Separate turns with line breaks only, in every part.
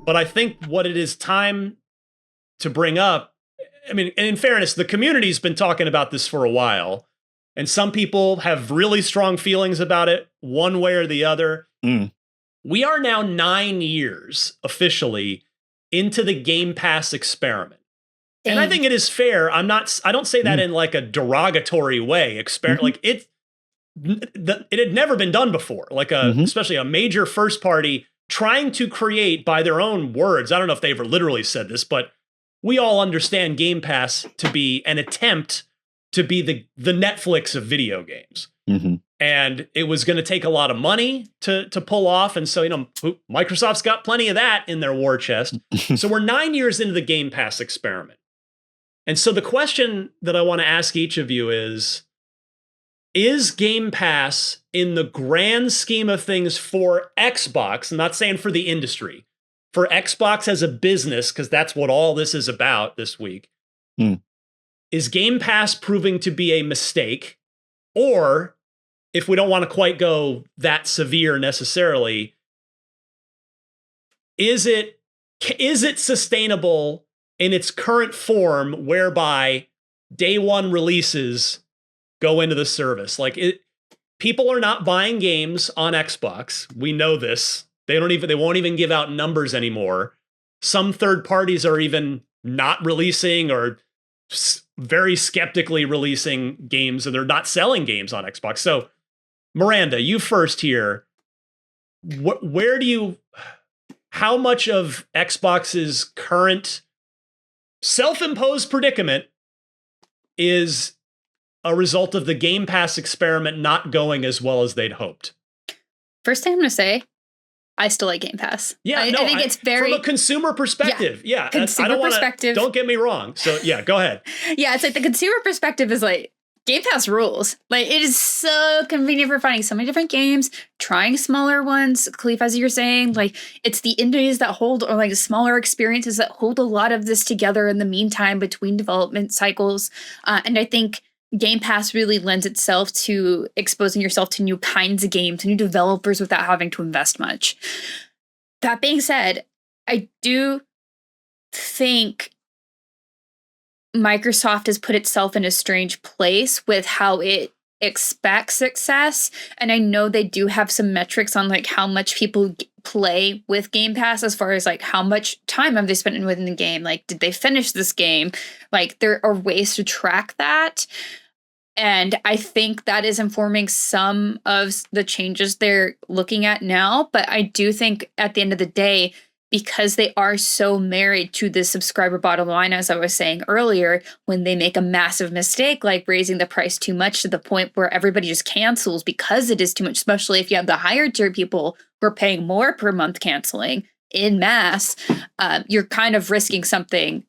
But I think what it is time to bring up, I mean, and in fairness, the community's been talking about this for a while, and some people have really strong feelings about it, one way or the other. We are now 9 years officially into the Game Pass experiment. And I think it is fair. I don't say that in like a derogatory way. Like it had never been done before. Like especially a major first party trying to create, by their own words, I don't know if they ever literally said this, but we all understand Game Pass to be an attempt to be the Netflix of video games. And it was going to take a lot of money to pull off. And so, Microsoft's got plenty of that in their war chest. So we're 9 years into the Game Pass experiment. And so the question that I want to ask each of you is Game Pass, in the grand scheme of things for Xbox, I'm not saying for the industry, for Xbox as a business, because that's what all this is about this week, is Game Pass proving to be a mistake? Or, if we don't want to quite go that severe necessarily, is it sustainable in its current form, whereby day one releases go into the service? Like, people are not buying games on Xbox. We know this. They won't even give out numbers anymore. Some third parties are even not releasing or very skeptically releasing games, and they're not selling games on Xbox. So, Miranda, you first here. How much of Xbox's current self-imposed predicament is a result of the Game Pass experiment not going as well as they'd hoped?
First thing I'm going to say, I still like Game Pass.
Yeah, I think it's very... From a consumer perspective. Yeah.
Consumer perspective.
Don't get me wrong. So, yeah, go ahead.
Yeah, it's like the consumer perspective is like, Game Pass rules. Like, it is so convenient for finding so many different games, trying smaller ones. Khalif, as you're saying, like, it's the indies that hold, or like smaller experiences that hold a lot of this together in the meantime between development cycles. And I think Game Pass really lends itself to exposing yourself to new kinds of games, new developers without having to invest much. That being said, I do think Microsoft has put itself in a strange place with how it expects success. And I know they do have some metrics on like how much people play with Game Pass, as far as like how much time have they spent within the game? Like, did they finish this game? Like, there are ways to track that. And I think that is informing some of the changes they're looking at now. But I do think at the end of the day, because they are so married to the subscriber bottom line, as I was saying earlier, when they make a massive mistake, like raising the price too much to the point where everybody just cancels because it is too much, especially if you have the higher tier people who are paying more per month canceling in mass, you're kind of risking something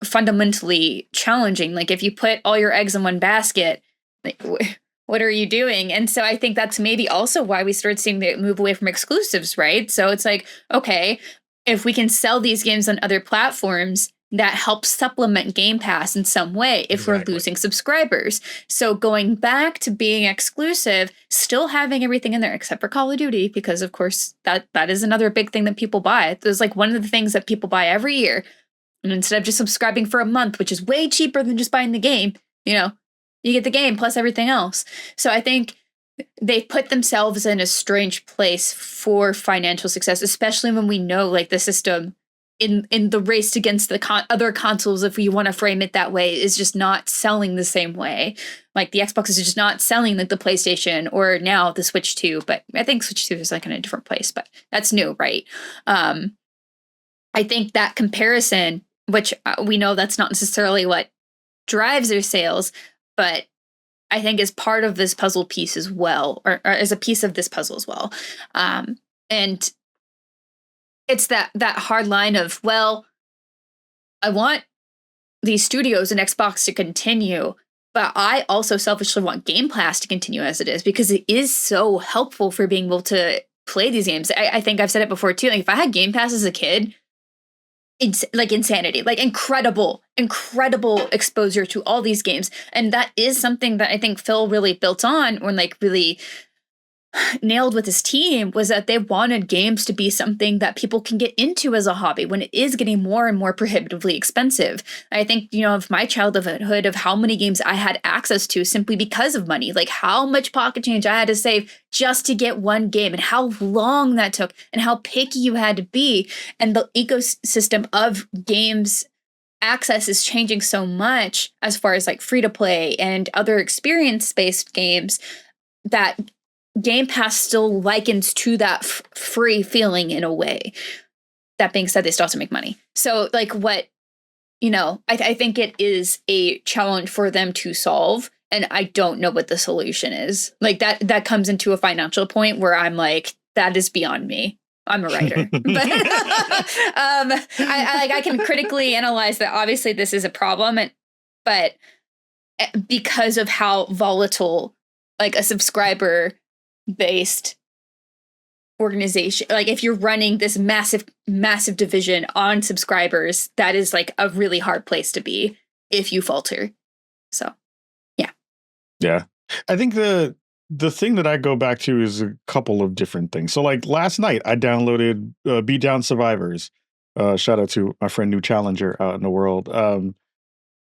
fundamentally challenging. Like, if you put all your eggs in one basket, like, what are you doing? And so I think that's maybe also why we started seeing the move away from exclusives, right? So it's like, okay, if we can sell these games on other platforms, that helps supplement Game Pass in some way if we're losing subscribers. So going back to being exclusive, still having everything in there except for Call of Duty, because of course that is another big thing that people buy. There's like one of the things that people buy every year. And instead of just subscribing for a month, which is way cheaper than just buying the game, you get the game plus everything else. So I think they put themselves in a strange place for financial success, especially when we know like the system in the race against the other consoles, if we want to frame it that way, is just not selling the same way. Like, the Xbox is just not selling like the PlayStation or now the Switch 2. But I think Switch 2 is like in a different place, but that's new, right? I think that comparison, which we know that's not necessarily what drives their sales, but I think is part of this puzzle piece as well, or as a piece of this puzzle as well. And it's that hard line of, well, I want these studios and Xbox to continue, but I also selfishly want Game Pass to continue as it is, because it is so helpful for being able to play these games. I think I've said it before too. Like, if I had Game Pass as a kid, it's like insanity, like incredible exposure to all these games. And that is something that I think Phil really built on, when like really nailed with his team was that they wanted games to be something that people can get into as a hobby when it is getting more and more prohibitively expensive. I think, of my childhood of how many games I had access to simply because of money, like how much pocket change I had to save just to get one game and how long that took and how picky you had to be. And the ecosystem of games access is changing so much as far as like free to play and other experience based games that Game Pass still likens to that free feeling in a way. That being said, they still have to make money. So like I think it is a challenge for them to solve. And I don't know what the solution is. Like that comes into a financial point where I'm like, that is beyond me. I'm a writer, but I can critically analyze that. Obviously, this is a problem, but because of how volatile, like a subscriber-based organization, like if you're running this massive division on subscribers, that is like a really hard place to be if you falter. So,
yeah, I think the thing that I go back to is a couple of different things. So like last night I downloaded Beatdown Survivors. Shout out to my friend New Challenger out in the world.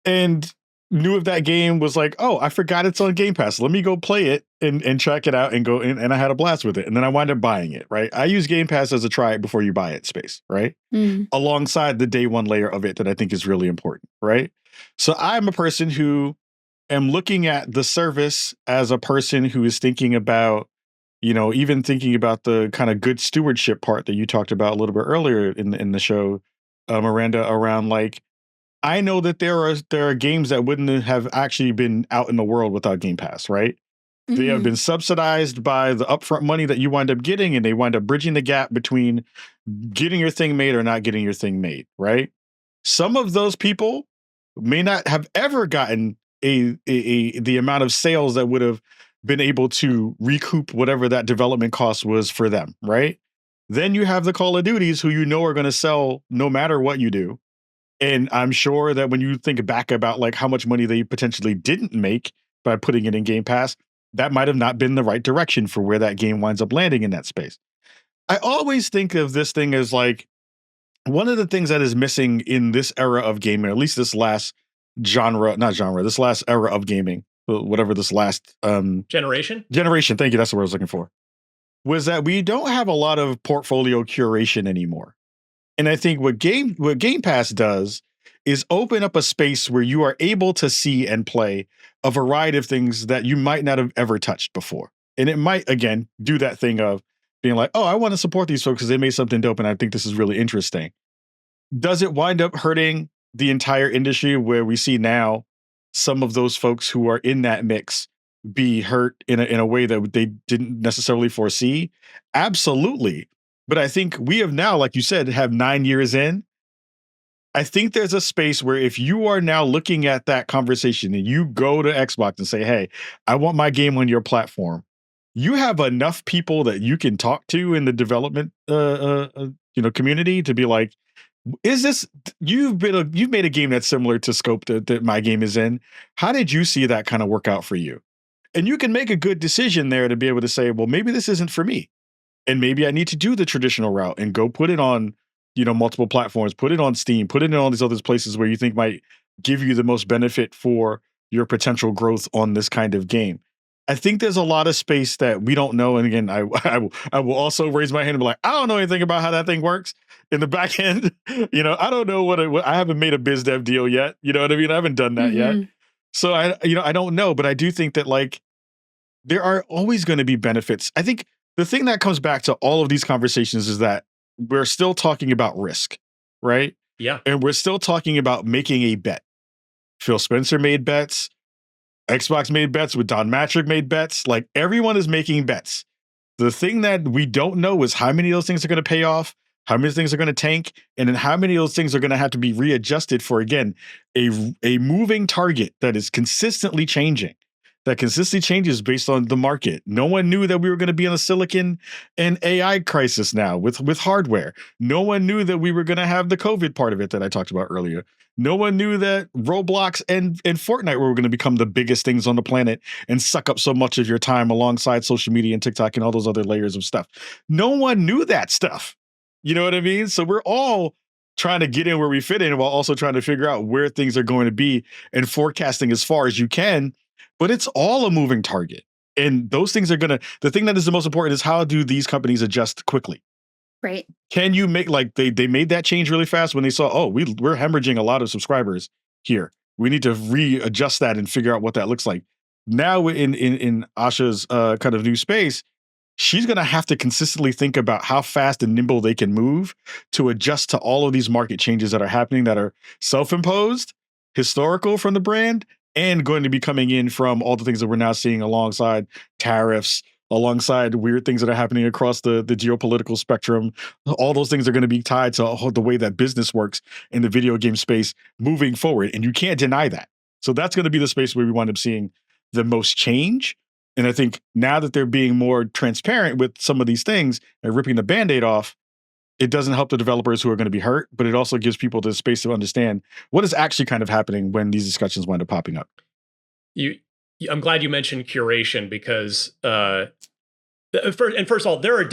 And knew of that game, was like, oh, I forgot it's on Game Pass. Let me go play it and check it out and go in. And I had a blast with it. And then I wound up buying it, right? I use Game Pass as a try it before you buy it space, right? Alongside the day one layer of it that I think is really important, right? So I'm a person who am looking at the service as a person who is thinking about, even thinking about the kind of good stewardship part that you talked about a little bit earlier in the show, Miranda, around like, I know that there are games that wouldn't have actually been out in the world without Game Pass, right? They have been subsidized by the upfront money that you wind up getting, and they wind up bridging the gap between getting your thing made or not getting your thing made, right? Some of those people may not have ever gotten the amount of sales that would have been able to recoup whatever that development cost was for them, right? Then you have the Call of Duties who are going to sell no matter what you do. And I'm sure that when you think back about like how much money they potentially didn't make by putting it in Game Pass, that might have not been the right direction for where that game winds up landing in that space. I always think of this thing as like one of the things that is missing in this era of gaming, at least this last this last era of gaming, whatever this last
generation.
Thank you. That's the word I was looking for. Was that we don't have a lot of portfolio curation anymore. And I think what Game Pass does is open up a space where you are able to see and play a variety of things that you might not have ever touched before. And it might, again, do that thing of being like, oh, I want to support these folks because they made something dope and I think this is really interesting. Does it wind up hurting the entire industry where we see now some of those folks who are in that mix be hurt in a way that they didn't necessarily foresee? Absolutely. But I think we have now, like you said, have 9 years in. I think there's a space where if you are now looking at that conversation and you go to Xbox and say, hey, I want my game on your platform, you have enough people that you can talk to in the development community to be like, is this, you've made a game that's similar to scope that my game is in. How did you see that kind of work out for you? And you can make a good decision there to be able to say, well, maybe this isn't for me. And maybe I need to do the traditional route and go put it on, multiple platforms, put it on Steam, put it in all these other places where you think might give you the most benefit for your potential growth on this kind of game. I think there's a lot of space that we don't know. And again, I will also raise my hand and be like, I don't know anything about how that thing works in the back end. I don't know what I haven't made a biz dev deal yet. You know what I mean? I haven't done that yet. So I don't know, but I do think that like there are always going to be benefits. I think the thing that comes back to all of these conversations is that we're still talking about risk, right?
Yeah.
And we're still talking about making a bet. Phil Spencer made bets. Xbox made bets. With Don Matrick made bets. Like everyone is making bets. The thing that we don't know is how many of those things are going to pay off, how many things are going to tank, and then how many of those things are going to have to be readjusted for, again, a moving target that is consistently changing. that consistently changes based on the market. No one knew that we were going to be in a silicon and AI crisis now with hardware. No one knew that we were going to have the COVID part of it that I talked about earlier. No one knew that Roblox and Fortnite were going to become the biggest things on the planet and suck up so much of your time alongside social media and TikTok and all those other layers of stuff. No one knew that stuff. You know what I mean? So we're all trying to get in where we fit in while also trying to figure out where things are going to be and forecasting as far as you can. But it's all a moving target. And those things are the thing that is the most important is how do these companies adjust quickly?
Right.
Can you make, like, they made that change really fast when they saw, oh, we're hemorrhaging a lot of subscribers here. We need to readjust that and figure out what that looks like. Now in Asha's kind of new space, she's going to have to consistently think about how fast and nimble they can move to adjust to all of these market changes that are happening that are self-imposed, historical from the brand, and going to be coming in from all the things that we're now seeing alongside tariffs, alongside weird things that are happening across the geopolitical spectrum. All those things are going to be tied to the way that business works in the video game space moving forward. And you can't deny that. So that's going to be the space where we wind up seeing the most change. And I think now that they're being more transparent with some of these things and ripping the Band-Aid off, it doesn't help the developers who are going to be hurt, but it also gives people the space to understand what is actually kind of happening when these discussions wind up popping up.
I'm glad you mentioned curation because, first of all, there are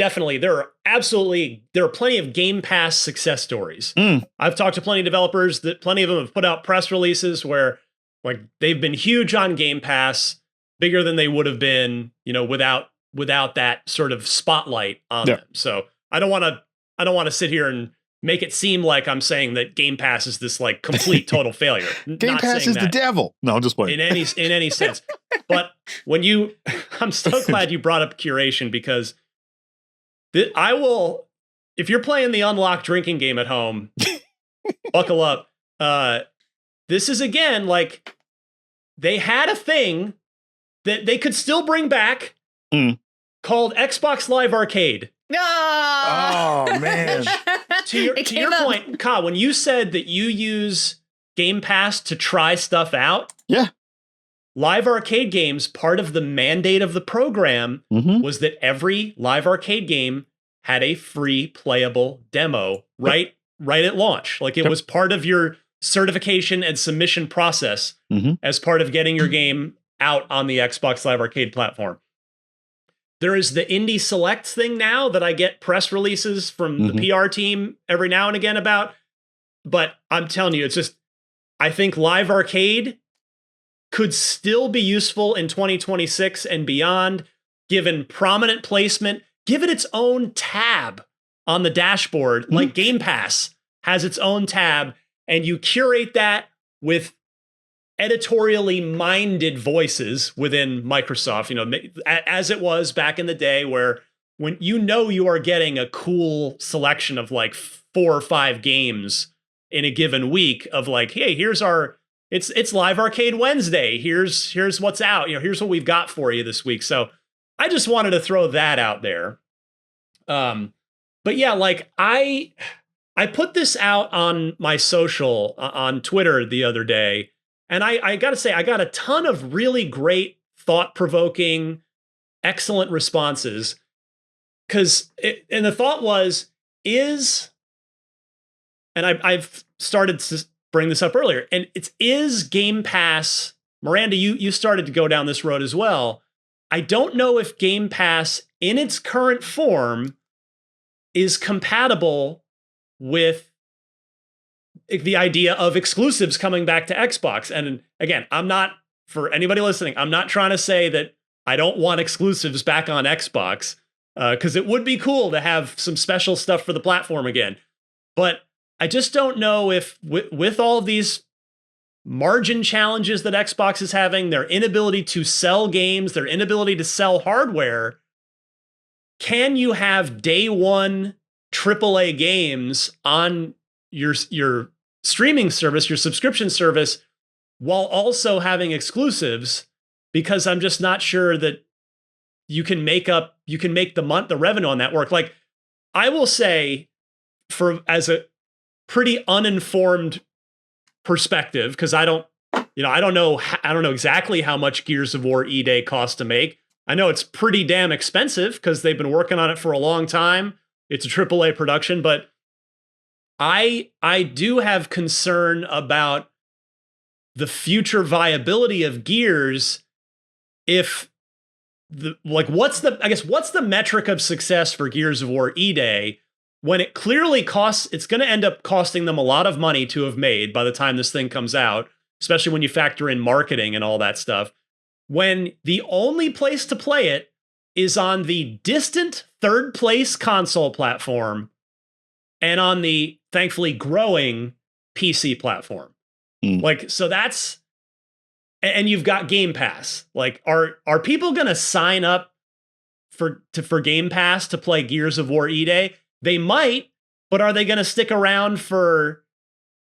plenty of Game Pass success stories. I've talked to plenty of developers that plenty of them have put out press releases where like they've been huge on Game Pass, bigger than they would have been, without that sort of spotlight on them. So I don't want to sit here and make it seem like I'm saying that Game Pass is this like complete total failure.
Game Pass is the devil. No, I'm just playing.
In any sense. But I'm so glad you brought up curation because if you're playing the unlocked drinking game at home, buckle up. This is again, like they had a thing that they could still bring back called Xbox Live Arcade.
No.
Oh man.
To your point, Ka, when you said that you use Game Pass to try stuff out,
yeah,
Live Arcade games, part of the mandate of the program was that every Live Arcade game had a free playable demo right at launch. Like it was part of your certification and submission process as part of getting your game out on the Xbox Live Arcade platform. There is the Indie Select thing now that I get press releases from the PR team every now and again about. But I'm telling you, it's just, I think Live Arcade could still be useful in 2026 and beyond, given prominent placement, give it its own tab on the dashboard, like Game Pass has its own tab, and you curate that with editorially minded voices within Microsoft, as it was back in the day where when you are getting a cool selection of like 4 or 5 games in a given week of like, hey, it's Live Arcade Wednesday. Here's what's out. Here's what we've got for you this week. So I just wanted to throw that out there. But yeah, like I put this out on my social on Twitter the other day. And I got to say, I got a ton of really great, thought-provoking, excellent responses. And the thought was, and I've started to bring this up earlier, and is Game Pass, Miranda, you started to go down this road as well. I don't know if Game Pass in its current form is compatible with the idea of exclusives coming back to Xbox. And again, for anybody listening, I'm not trying to say that I don't want exclusives back on Xbox, because it would be cool to have some special stuff for the platform again. But I just don't know if with all of these margin challenges that Xbox is having, their inability to sell games, their inability to sell hardware, can you have day one AAA games on your streaming service, your subscription service, while also having exclusives? Because I'm just not sure that you can make the revenue on that work. Like, I will say, as a pretty uninformed perspective, because I don't I don't know exactly how much Gears of War E-Day costs to make. I know it's pretty damn expensive because they've been working on it for a long time. It's a AAA production, but I do have concern about the future viability of Gears. If what's the metric of success for Gears of War E-Day when it clearly it's going to end up costing them a lot of money to have made by the time this thing comes out, especially when you factor in marketing and all that stuff, when the only place to play it is on the distant third place console platform and on the thankfully growing PC platform. So that's, and you've got Game Pass. Like, are people going to sign up for Game Pass to play Gears of War E-Day? They might, but are they going to stick around for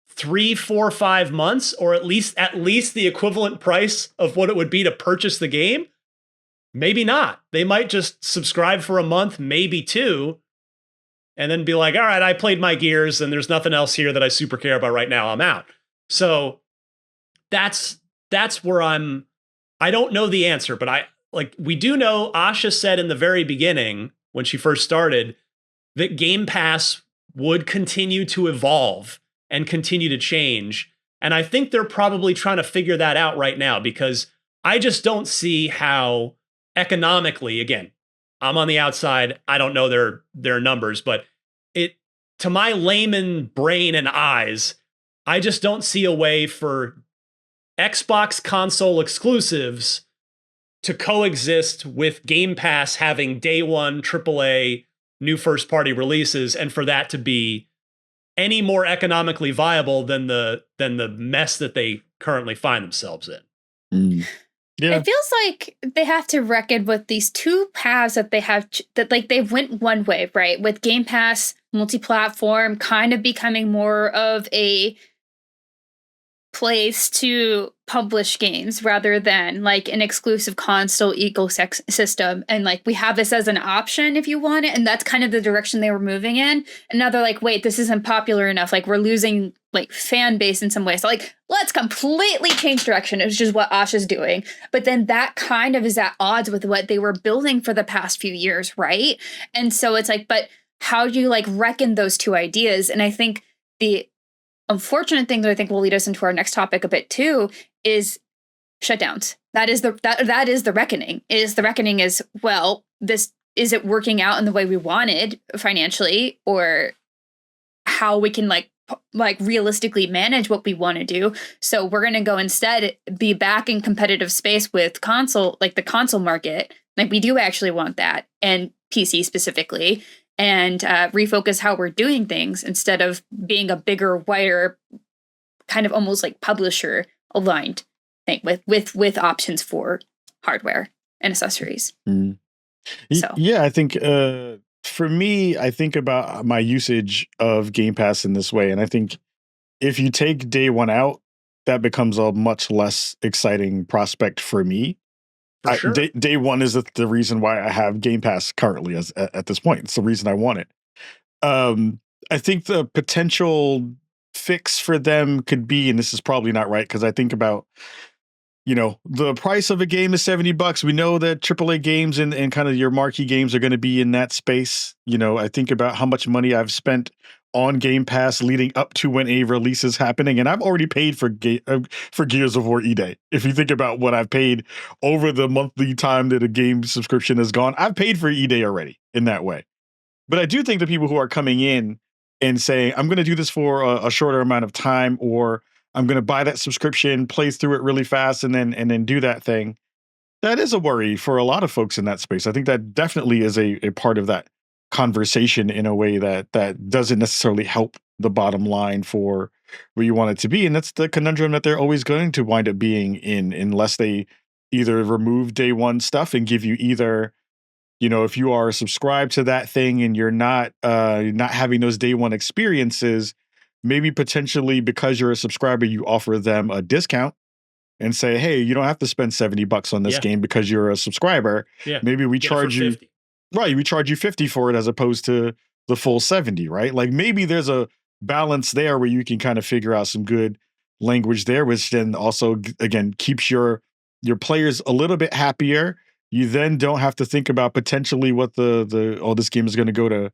3, 4, 5 months, or at least the equivalent price of what it would be to purchase the game? Maybe not. They might just subscribe for a month, maybe 2, and then be like, all right, I played my Gears and there's nothing else here that I super care about right now. I'm out. So that's where I don't know the answer, but we do know Asha said in the very beginning when she first started that Game Pass would continue to evolve and continue to change. And I think they're probably trying to figure that out right now, because I just don't see how economically, again, I'm on the outside, I don't know their numbers, but to my layman brain and eyes, I just don't see a way for Xbox console exclusives to coexist with Game Pass having day one AAA new first party releases, and for that to be any more economically viable than the mess that they currently find themselves in.
Yeah.
It feels like they have to reckon with these two paths that they have, that like they went one way, right? With Game Pass multi-platform kind of becoming more of a place to publish games rather than like an exclusive console ecosystem. And like, we have this as an option if you want it. And that's kind of the direction they were moving in. And now they're like, wait, this isn't popular enough. Like, we're losing like fan base in some way. So like, let's completely change direction, which is what Asha's doing. But then that kind of is at odds with what they were building for the past few years, right? And so it's like, but how do you like reckon those two ideas? And I think the unfortunate thing that I think will lead us into our next topic a bit too is shutdowns. That is the reckoning. The reckoning is, well, this is it working out in the way we wanted financially, or how we can like realistically manage what we want to do. So we're going to go instead be back in competitive space with console, like the console market. Like, we do actually want that, and PC specifically, and refocus how we're doing things instead of being a bigger, wider, kind of almost like publisher aligned thing with options for hardware and accessories. So
yeah, I think for me, I think about my usage of Game Pass in this way, and I think if you take day one out, that becomes a much less exciting prospect for me.
For sure.
Day one is the reason why I have Game Pass currently at this point. It's the reason I want it. I think the potential fix for them could be, and this is probably not right, because I think about, the price of a game is $70. We know that AAA games and kind of your marquee games are going to be in that space. I think about how much money I've spent on Game Pass leading up to when a release is happening, and I've already paid for Gears of War E-Day. If you think about what I've paid over the monthly time that a game subscription has gone, I've paid for E-Day already in that way. But I do think the people who are coming in and saying, I'm going to do this for a shorter amount of time, or I'm going to buy that subscription, play through it really fast, and then do that thing, that is a worry for a lot of folks in that space. I think that definitely is a part of that conversation in a way that doesn't necessarily help the bottom line for where you want it to be. And that's the conundrum that they're always going to wind up being in, unless they either remove day one stuff and give you either, if you are subscribed to that thing and you're not having those day one experiences, maybe potentially because you're a subscriber, you offer them a discount and say, hey, you don't have to spend $70 on this game because you're a subscriber.
Yeah.
Maybe we charge you
50.
Right, we charge you 50 for it as opposed to the full 70, right? Like, maybe there's a balance there where you can kind of figure out some good language there, which then also again keeps your players a little bit happier. You then don't have to think about potentially what this game is going to go to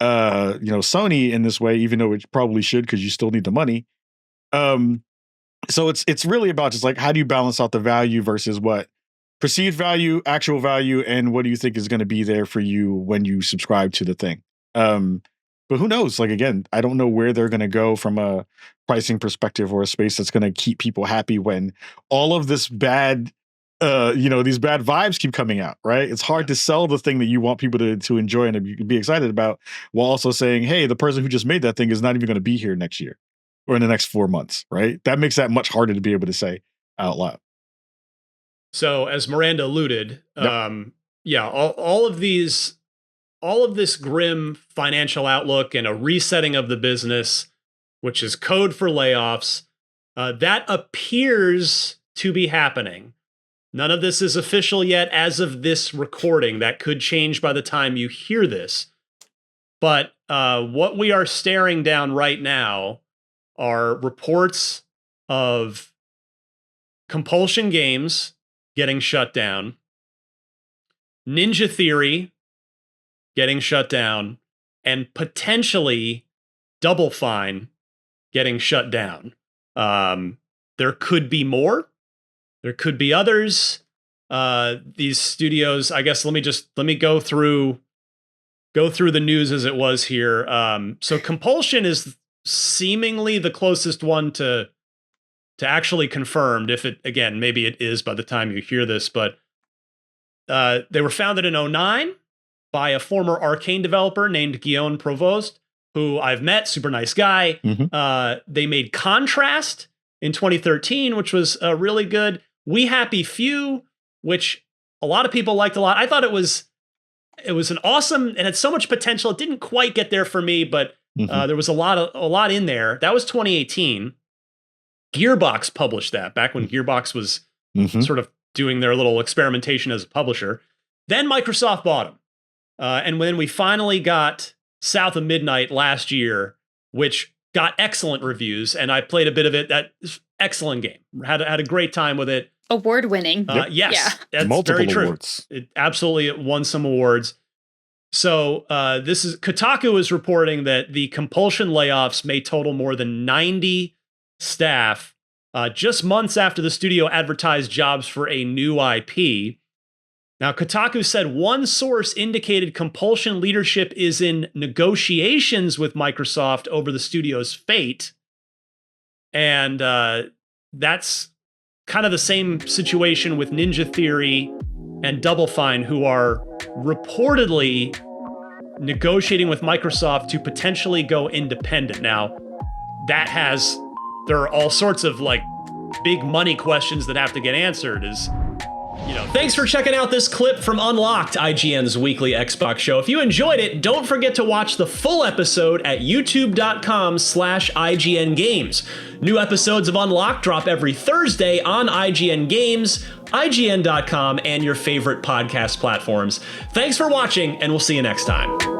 Sony in this way, even though it probably should, because you still need the money. So it's really about just like, how do you balance out the value versus what perceived value, actual value, and what do you think is going to be there for you when you subscribe to the thing. But who knows? Like, again, I don't know where they're going to go from a pricing perspective or a space that's going to keep people happy when all of this bad, these bad vibes keep coming out, right? It's hard to sell the thing that you want people to enjoy and to be excited about, while also saying, hey, the person who just made that thing is not even going to be here next year or in the next 4 months, right? That makes that much harder to be able to say out loud.
So as Miranda alluded,
Yep.
all of this grim financial outlook and a resetting of the business, which is code for layoffs, that appears to be happening. None of this is official yet as of this recording. That could change by the time you hear this. But what we are staring down right now are reports of Compulsion Games getting shut down, Ninja Theory getting shut down, and potentially Double Fine getting shut down. There could be more. There could be others. These studios, I guess, let me go through the news as it was here. So Compulsion is seemingly the closest one to actually confirmed. If it, again, maybe it is by the time you hear this, but they were founded in 2009 by a former Arcane developer named Guillaume Provost, who I've met, super nice guy.
Mm-hmm.
They made Contrast in 2013, which was really good. We Happy Few, which a lot of people liked a lot. I thought it was an awesome, and had so much potential. It didn't quite get there for me, but there was a lot in there. That was 2018. Gearbox published that back when Gearbox was sort of doing their little experimentation as a publisher. Then Microsoft bought them. And when we finally got South of Midnight last year, which got excellent reviews, and I played a bit of it, excellent game. Had a great time with it.
Award winning.
Yes,
Yeah.
That's
Multiple
very true.
awards.
It absolutely won some awards. So this is Kotaku is reporting that the Compulsion layoffs may total more than 90 staff just months after the studio advertised jobs for a new IP. Now, Kotaku said one source indicated Compulsion leadership is in negotiations with Microsoft over the studio's fate. And that's kind of the same situation with Ninja Theory and Double Fine, who are reportedly negotiating with Microsoft to potentially go independent. Now, there are all sorts of like big money questions that have to get answered. Thanks for checking out this clip from Unlocked, IGN's weekly Xbox show. If you enjoyed it, don't forget to watch the full episode at youtube.com/IGN Games. New episodes of Unlocked drop every Thursday on IGN Games, IGN.com, and your favorite podcast platforms. Thanks for watching, and we'll see you next time.